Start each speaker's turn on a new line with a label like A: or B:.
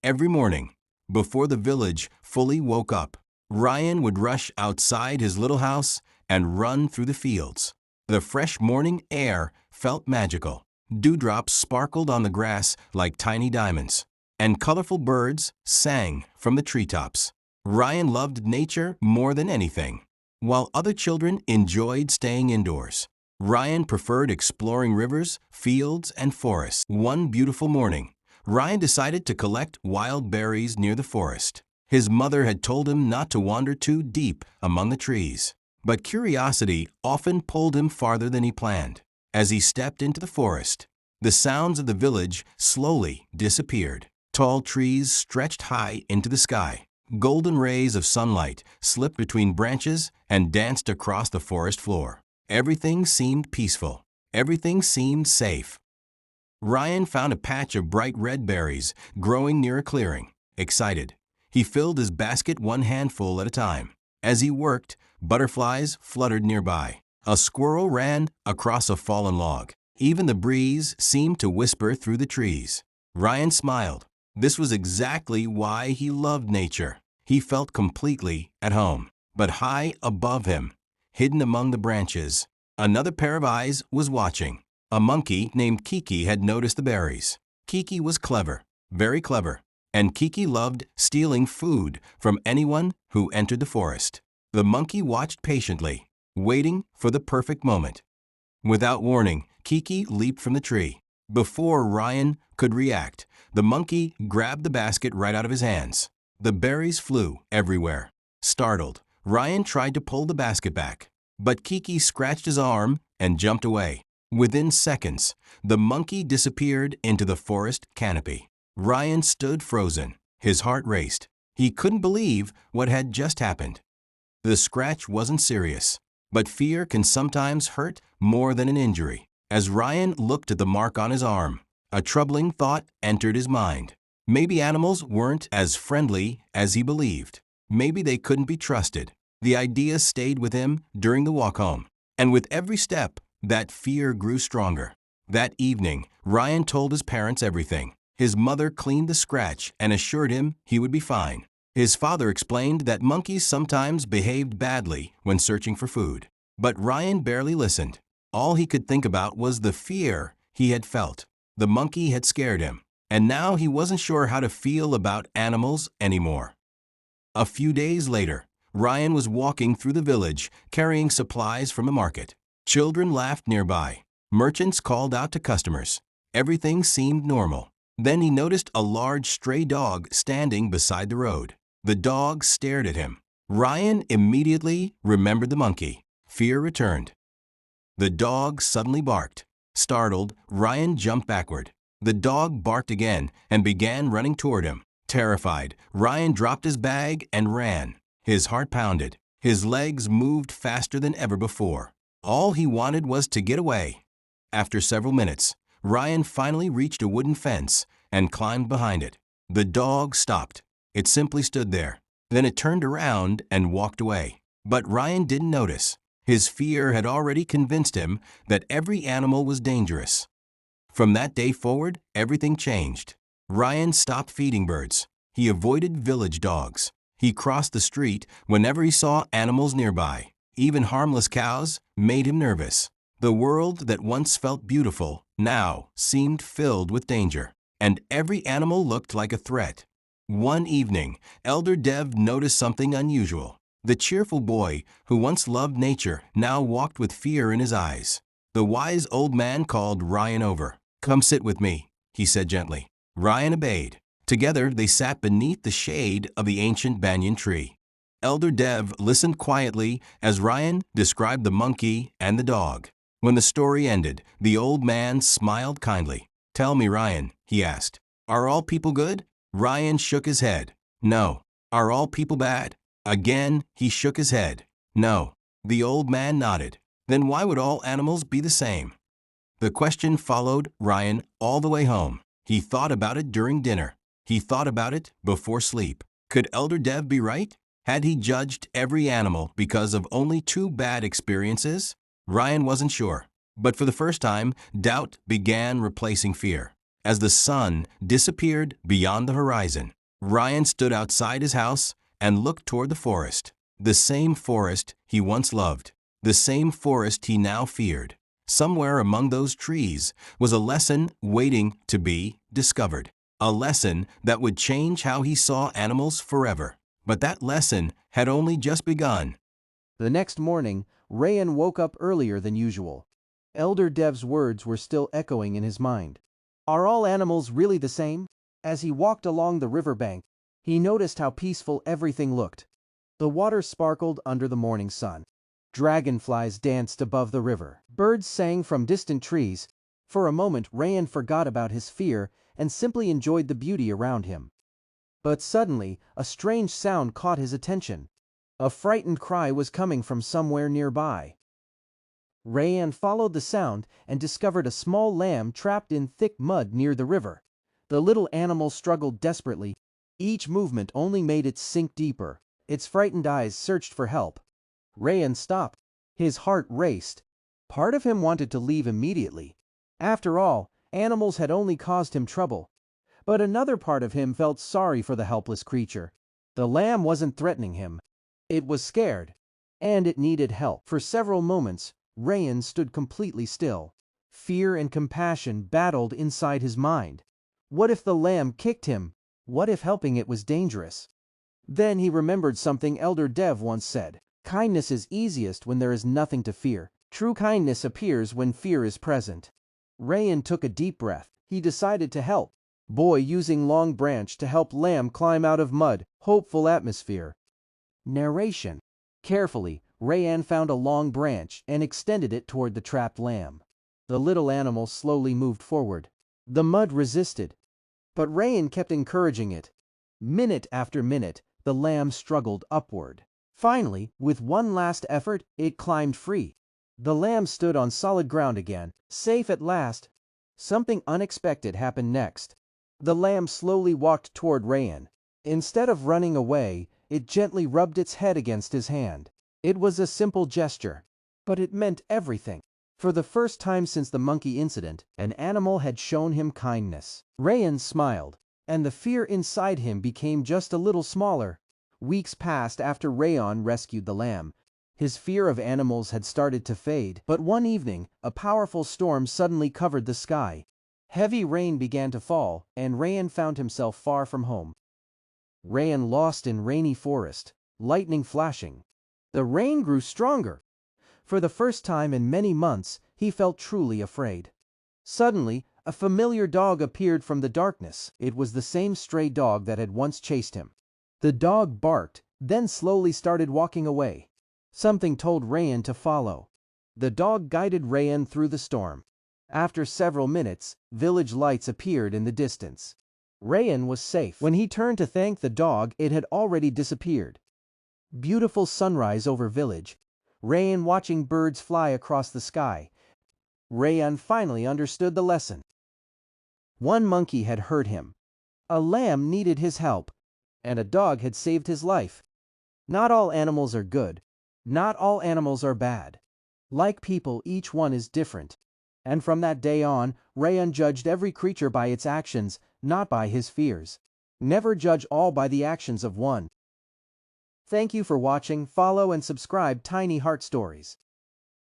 A: Every morning, before the village fully woke up, Ryan would rush outside his little house and run through the fields. The fresh morning air felt magical. Dewdrops sparkled on the grass like tiny diamonds, and colorful birds sang from the treetops. Ryan loved nature more than anything. While other children enjoyed staying indoors, Ryan preferred exploring rivers, fields, and forests. One beautiful morning, Ryan decided to collect wild berries near the forest. His mother had told him not to wander too deep among the trees, but curiosity often pulled him farther than he planned. As he stepped into the forest, the sounds of the village slowly disappeared. Tall trees stretched high into the sky. Golden rays of sunlight slipped between branches and danced across the forest floor. Everything seemed peaceful. Everything seemed safe. Ryan found a patch of bright red berries growing near a clearing. Excited, he filled his basket one handful at a time. As he worked, butterflies fluttered nearby. A squirrel ran across a fallen log. Even the breeze seemed to whisper through the trees. Ryan smiled. This was exactly why he loved nature. He felt completely at home. But high above him, hidden among the branches, another pair of eyes was watching. A monkey named Kiki had noticed the berries. Kiki was clever, very clever, and Kiki loved stealing food from anyone who entered the forest. The monkey watched patiently, waiting for the perfect moment. Without warning, Kiki leaped from the tree. Before Ryan could react, the monkey grabbed the basket right out of his hands. The berries flew everywhere. Startled, Ryan tried to pull the basket back, but Kiki scratched his arm and jumped away. Within seconds, the monkey disappeared into the forest canopy. Ryan stood frozen. His heart raced. He couldn't believe what had just happened. The scratch wasn't serious, but fear can sometimes hurt more than an injury. As Ryan looked at the mark on his arm, a troubling thought entered his mind. Maybe animals weren't as friendly as he believed. Maybe they couldn't be trusted. The idea stayed with him during the walk home, and with every step, that fear grew stronger. That evening, Ryan told his parents everything. His mother cleaned the scratch and assured him he would be fine. His father explained that monkeys sometimes behaved badly when searching for food. But Ryan barely listened. All he could think about was the fear he had felt. The monkey had scared him, and now he wasn't sure how to feel about animals anymore. A few days later, Ryan was walking through the village carrying supplies from a market. Children laughed nearby. Merchants called out to customers. Everything seemed normal. Then he noticed a large stray dog standing beside the road. The dog stared at him. Ryan immediately remembered the monkey. Fear returned. The dog suddenly barked. Startled, Ryan jumped backward. The dog barked again and began running toward him. Terrified, Ryan dropped his bag and ran. His heart pounded. His legs moved faster than ever before. All he wanted was to get away. After several minutes, Ryan finally reached a wooden fence and climbed behind it. The dog stopped. It simply stood there. Then it turned around and walked away. But Ryan didn't notice. His fear had already convinced him that every animal was dangerous. From that day forward, everything changed. Ryan stopped feeding birds. He avoided village dogs. He crossed the street whenever he saw animals nearby. Even harmless cows made him nervous. The world that once felt beautiful now seemed filled with danger, and every animal looked like a threat. One evening, Elder Dev noticed something unusual. The cheerful boy who once loved nature now walked with fear in his eyes. The wise old man called Ryan over. "Come sit with me," he said gently. Ryan obeyed. Together they sat beneath the shade of the ancient banyan tree. Elder Dev listened quietly as Ryan described the monkey and the dog. When the story ended, the old man smiled kindly. "Tell me, Ryan," he asked, "are all people good?" Ryan shook his head. "No." "Are all people bad?" Again, he shook his head. "No." The old man nodded. "Then why would all animals be the same?" The question followed Ryan all the way home. He thought about it during dinner. He thought about it before sleep. Could Elder Dev be right? Had he judged every animal because of only 2 bad experiences? Ryan wasn't sure. But for the first time, doubt began replacing fear. As the sun disappeared beyond the horizon, Ryan stood outside his house and looked toward the forest. The same forest he once loved, the same forest he now feared. Somewhere among those trees was a lesson waiting to be discovered, a lesson that would change how he saw animals forever. But that lesson had only just begun.
B: The next morning, Rayan woke up earlier than usual. Elder Dev's words were still echoing in his mind. Are all animals really the same? As he walked along the riverbank, he noticed how peaceful everything looked. The water sparkled under the morning sun. Dragonflies danced above the river. Birds sang from distant trees. For a moment, Rayan forgot about his fear and simply enjoyed the beauty around him. But suddenly, a strange sound caught his attention. A frightened cry was coming from somewhere nearby. Rayan followed the sound and discovered a small lamb trapped in thick mud near the river. The little animal struggled desperately. Each movement only made it sink deeper. Its frightened eyes searched for help. Rayan stopped. His heart raced. Part of him wanted to leave immediately. After all, animals had only caused him trouble. But another part of him felt sorry for the helpless creature. The lamb wasn't threatening him. It was scared, and it needed help. For several moments, Rayan stood completely still. Fear and compassion battled inside his mind. What if the lamb kicked him? What if helping it was dangerous? Then he remembered something Elder Dev once said. Kindness is easiest when there is nothing to fear. True kindness appears when fear is present. Rayan took a deep breath. He decided to help. Boy using long branch to help lamb climb out of mud. Hopeful atmosphere. Narration. Carefully, Rayan found a long branch and extended it toward the trapped lamb. The little animal slowly moved forward. The mud resisted, but Rayan kept encouraging it. Minute after minute, the lamb struggled upward. Finally, with one last effort, it climbed free. The lamb stood on solid ground again, safe at last. Something unexpected happened next. The lamb slowly walked toward Rayan. Instead of running away, it gently rubbed its head against his hand. It was a simple gesture, but it meant everything. For the first time since the monkey incident, an animal had shown him kindness. Rayan smiled, and the fear inside him became just a little smaller. Weeks passed after Rayan rescued the lamb. His fear of animals had started to fade, but one evening, a powerful storm suddenly covered the sky. Heavy rain began to fall, and Rayan found himself far from home. Rayan lost in rainy forest, lightning flashing. The rain grew stronger. For the first time in many months, he felt truly afraid. Suddenly, a familiar dog appeared from the darkness. It was the same stray dog that had once chased him. The dog barked, then slowly started walking away. Something told Rayan to follow. The dog guided Rayan through the storm. After several minutes, village lights appeared in the distance. Rayan was safe. When he turned to thank the dog, it had already disappeared. Beautiful sunrise over village. Rayan watching birds fly across the sky. Rayan finally understood the lesson. One monkey had hurt him. A lamb needed his help. And a dog had saved his life. Not all animals are good. Not all animals are bad. Like people, each one is different. And from that day on, Rayan judged every creature by its actions, not by his fears. Never judge all by the actions of one. Thank you for watching. Follow and subscribe TinyHeart Stories.